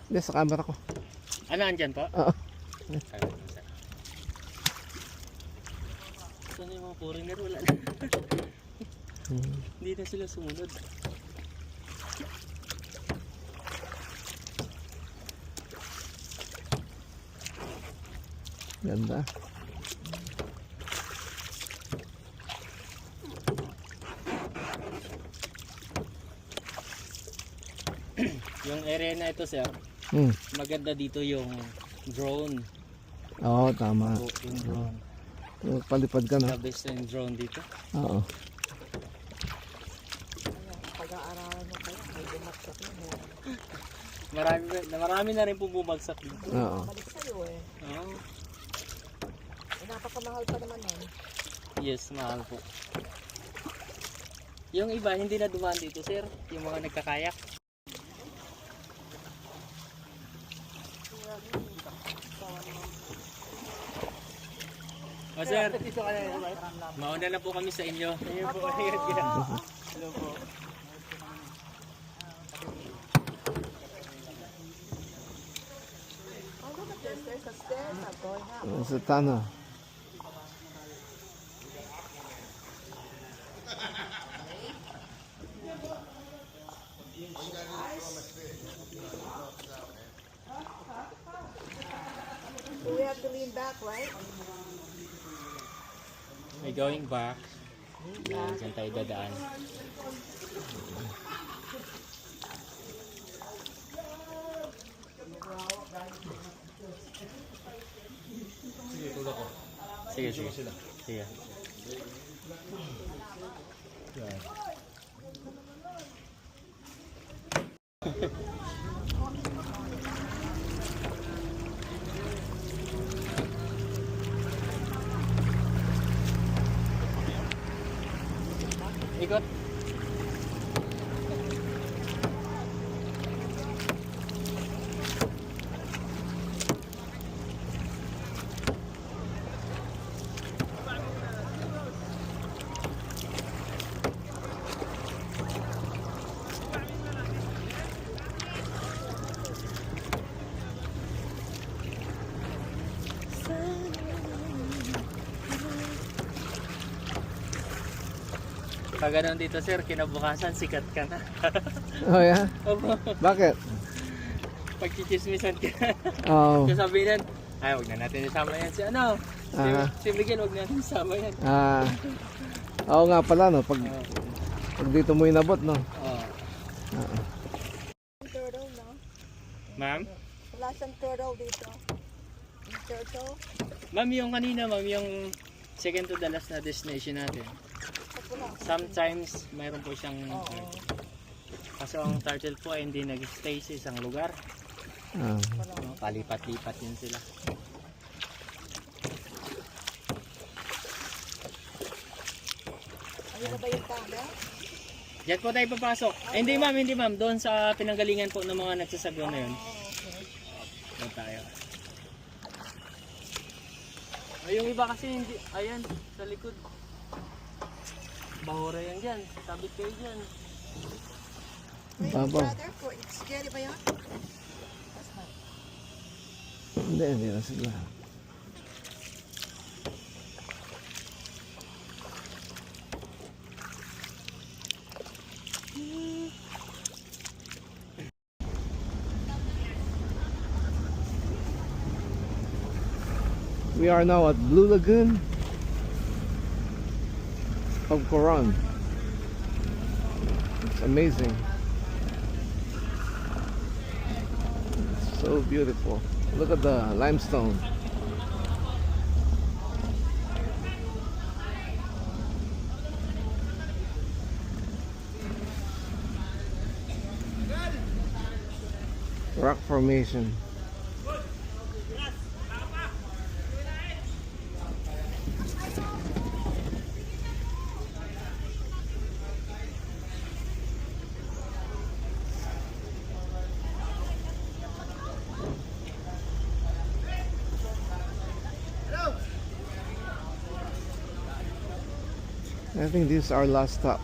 Hindi, sa camera ko. Ano, andyan po? Oo. Saan yung mga foreigner? Wala na. Hindi na sila sumunod. Ganda. Yung area na ito, sir, maganda dito yung drone. Oo, tama. Yung drone. Palipad ka na. The best yung drone dito. Oo. Pag-aaralan mo kayo, may bumagsak na mo. Marami na rin pong bumagsak dito. Oo. Balik sa'yo eh. Oh. Napakamahal pa naman nun. Yes, mahal po. Yung iba, hindi na dumaan dito, sir. Yung mga nagkakayak. O sir, mauna na po kami sa inyo. Ayun po, ayun. Hello po. Oh, look at this. There's a stairs up going up. Sa tunnel. We have to lean back, right? May going back. Diyan tayo dadaan. Sige, tulak ko. Sige, sige. Sige. Yan. Ikot. Pag ganun dito, sir, kinabukasan sikat ka na. Oh, yeah? Opo. Bakit? Pag chichismisan ka. Oo. Kasabihin, ay, wag na natin isama yan. Si ano? Si Miguel, wag natin isama yan. Oo nga pala, no? Pag dito mo inabot, no? Oo. Turtle, no? Ma'am? Wala siyang turtle dito. Yung turtle? Ma'am, yung kanina, ma'am, yung second to the last na destination natin. Sometimes, mayroon po siyang kaso ang turtle po ay hindi nag-stay sa isang lugar. Palipat-lipat din sila. Ayun na ba yung tama? Diyan po tayo papasok. Ay, hindi ma'am, hindi ma'am. Doon sa pinanggalingan po ng mga nagsasagwa na yun. Doon tayo. Ay, yung iba kasi hindi. Ayan, sa likod. Bahura yan dyan. Sabit kayo dyan. Babaw. Brother, scary ba yun? Hindi na sila. We are now at Blue Lagoon of Coron. It's amazing. It's so beautiful. Look at the limestone. Rock formation. I think this is our last stop.